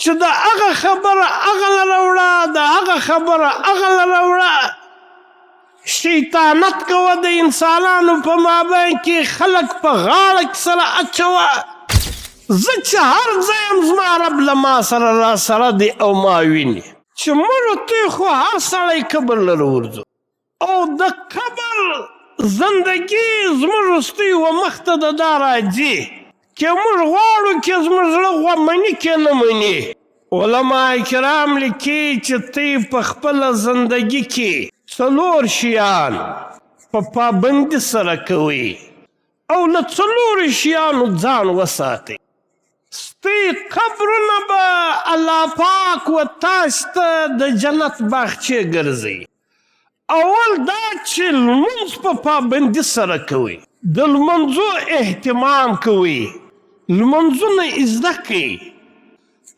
چې د هغه خبره هغه لره وړه، د هغه خبره هغه لره وړه. شیطانت کوه د انسانانو په مابین کې، خلک په غاړه کې سره اچوه. زه چې هر ځای یم زما رب له ما سره را سره دی او ما ویني چې موږ ته خو هر سړی قبر لره ورځو، او د قبر زندګي زموږ وروستۍ و مخته د دا راځي که موږ غواړو که زموږ زړه مني که نه مني. علما کرام لیکي چې تی په خپله زندګي کې 4 شیان په پابندي سره کوي او له 4 شیانو ځان وساتئ. ستی قبرونه به الله پاک و تاسو ته د جنت باغچې ګرځوي. اول دا چې لمونځ په پابندي سره کوئ، د لمونځو اهتمام کوئ، لمونځونه زده کړئ.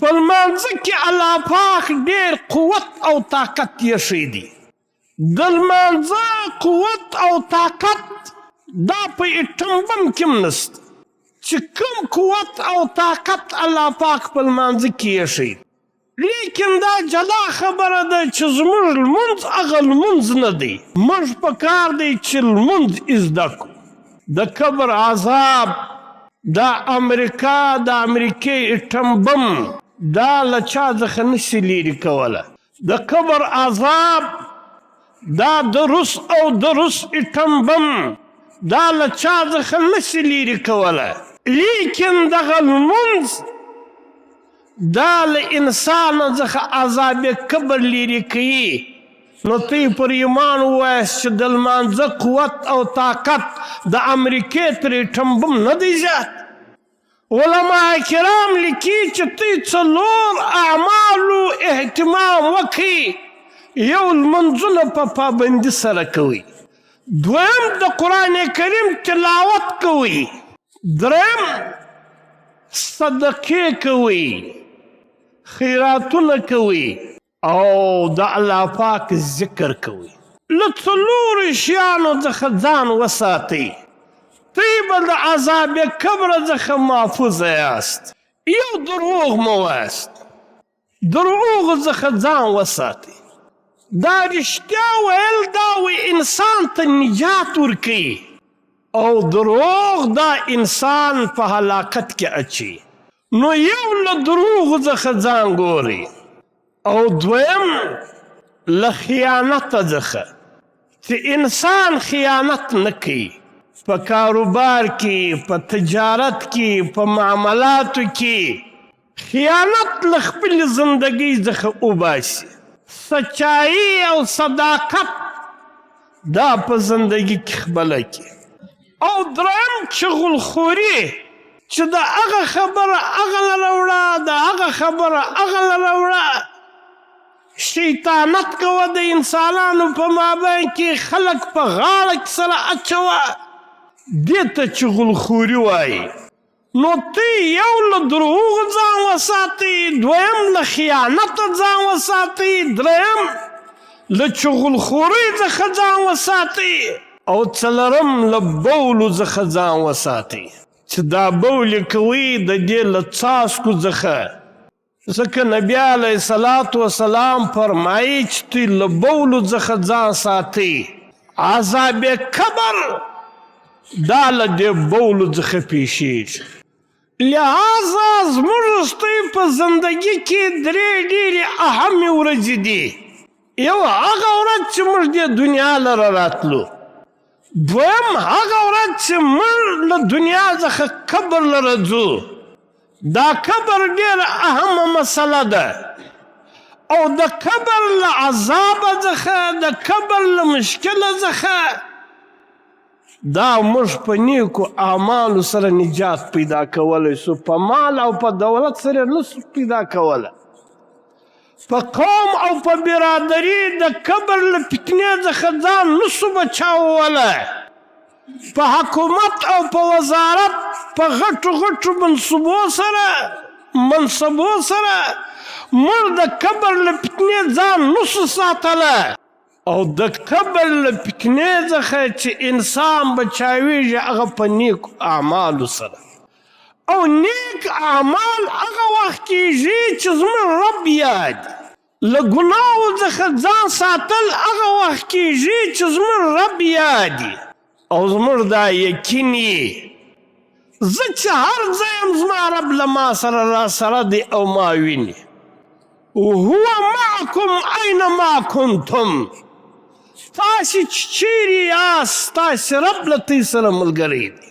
په لمانځه کې الله پاک ډېر قوت او طاقت ایښی دی. د لمانځه قوت او طاقت دا په اټم بم کې هم نشته چې کوم قوت او طاقت الله پاک په لمانځه کې ایښی. لیکن دا جلا خبره ده چې زموږ لمونځ هغه لمونځ نه دی. موږ په کار دی چې لمونځ زده کړو. د قبر عذاب، دا امریکا د امریکې اټم بم دا له چا څخه نشي لرې کولی. د قبر عذاب دا د روس او د روس اټم بم دا له چا څخه نشي لرې کولی. لیکن دغه لمونځ دا له انسان څخه عذاب قبر لرې کوي. نو تی پر ایمان ووایاست چې د لمانځه قوت او طاقت د امریکې تر اټم بم نه دی زیات. علما کرام لیکي چې تی 4 اعمالو اهتمام وکړي. یو لمونځونه په پابندي سره کوي، دویم د قرآن کریم تلاوت کوي، دریم صدقې کوي، خیراتونه کوي او د الله پاک ذکر کوي. له 4 شیانو څخه ځان وساتئ. تی به د عذاب قبر څخه محفوظ یاست. یو دروغ مه وایاست، دروغ څخه ځان وساتئ. دا رښتیا ویل دا انسان ته نجات ورکوي، او دروغ دا انسان په هلاکت کې اچي. نو یو له دروغو څخه ځان ګورئ، او دویم له خیانت څخه چې انسان خیانت نه کوي. په کاروبار کې، په تجارت کې، په معاملاتو کې خیانت له خپلې زندګۍ څخه وباسي. سچایي او صداقت دا په زندګي کې خپله کړي. او دریم چغلخوري چې د هغه خبره هغه لره وړه، د هغه خبره هغه لره وړه. شیطانت کوه د انسانانو په مابین کې، خلک په غاړه کې سره اچوه. دې ته چغلخوري وایي. نو تی یو له دروغو ځان وساتئ، دویم له خیانت ځان وساتئ، دریم له چغلخورۍ څخه ځان وساتئ، او څلورم له بولو څخه ځان وساتئ. چې دا بول کوي د دې له څاڅکو څخه، ځکه نبي علیه الصلاة وسلام فرمایي چې تی له بولو څخه ځان ساتئ. عذاب قبر دا له دې بولو څخه پیښیږي. لہذا زموږ وروستۍ په زندګي کې 3 ډېرې اهمې ورځې دي. یو هغه ورځ چې موږ دې دنیا لره راتلو، دویم هغه ورځ چې موږ له دنیا څخه قبر لره ځو. دا قبر ډېره اهمه مسله ده، او د قبر له عذابه څخه، د قبر له مشکله څخه دا موږ په نیکو اعمالو سره نجات پیدا کولی سو. په مال او په دولت سره نسو پیدا کولی. په قوم او په برادري د قبر له فتنې څخه ځان نسو بچاولی. په حکومت او په وزارت په غټو غټو منصبو سره موږ د قبر له فتنې ځان نسو ساتلی. او د قبر له فتنې څخه چې انسان بچاویږي هغه په نیکو اعمالو سره. او نیک اعمال هغه وخت کیږي چې زموږ رب یاد له ګناهو څخه ځان ساتل هغه وخت کیږي چې زموږ رب یاد او زموږ دا یقین یې زه چې هر ځای یم زما رب له ما سره راسره دی او ما ویني هو معکم اینما کنتم تاسې چې چیرې یاست ستاسې رب له تاسې سره ملګری دی